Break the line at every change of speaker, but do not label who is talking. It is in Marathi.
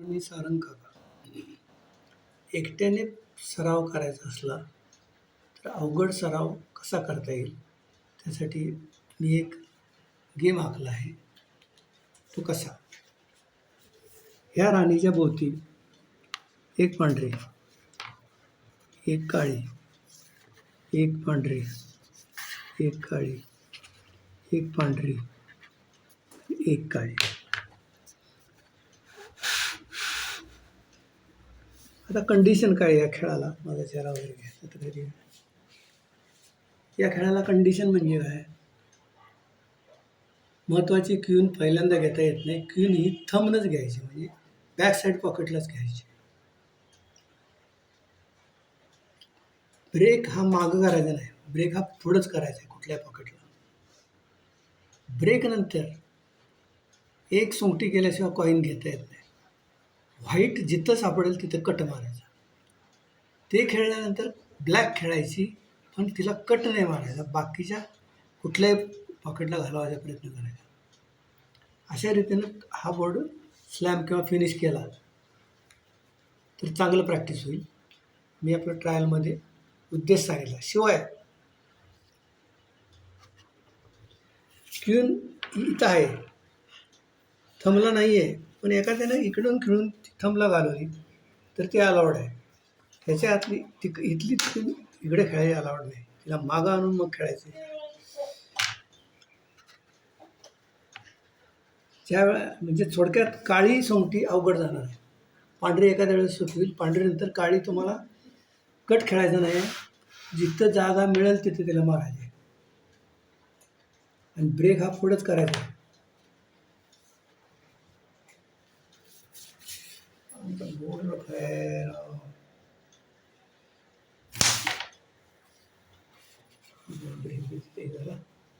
मी सारंग काका. एकट्याने सराव करायचा असला तर अवघड सराव कसा करता येईल त्यासाठी मी एक गेम आखला आहे. तो कसा, ह्या राणीच्या भोवती एक पांढरी, एक काळी, एक पांढरी, एक काळी, एक पांढरी, एक काळी. आता कंडिशन काय या खेळाला, माझा चेहरा वगैरे घ्यायचा तर कधी या खेळाला कंडिशन म्हणजे काय, महत्त्वाची क्वीन पहिल्यांदा घेता येत नाही. क्वीन ही थंबनच घ्यायची, म्हणजे बॅक साईड पॉकेटलाच घ्यायची. ब्रेक हा मागं करायचा नाही, ब्रेक हा पुढंच करायचा आहे कुठल्या पॉकेटला. ब्रेक नंतर एक सोंगटी केल्याशिवाय कॉईन घेता येत नाही. व्हाईट जिथं सापडेल तिथं कट मारायचा. ते खेळल्यानंतर ब्लॅक खेळायची, पण तिला कट नाही मारायचा, बाकीच्या कुठल्याही पॉकेटला घालवायचा प्रयत्न करायचा. अशा रीतीनं हा बोर्ड स्लॅम किंवा फिनिश केला तर चांगलं प्रॅक्टिस होईल. मी आपल्या ट्रायलमध्ये उद्देश सांगितला. शिवाय क्वीन इथं आहे, थंबला नाही आहे, पण एखाद्यानं इकडून खेळून थंबला घालवली तर ती अलाउड आहे. त्याच्या हातली इथली क्वीन इकडे खेळायला अलाउड नाही, तिला मागं आणून मग खेळायचं. ज्यावेळेला म्हणजे थोडक्यात काळी सोंगटी अवघड जाणार आहे, पांढरी एखाद्या वेळेस सोपी होईल. पांढरीनंतर काळी तुम्हाला कट खेळायचं नाही, जिथं जागा मिळेल तिथे तिला मारायचे आणि ब्रेक हा पुढंच करायचा आहे. बोर्ड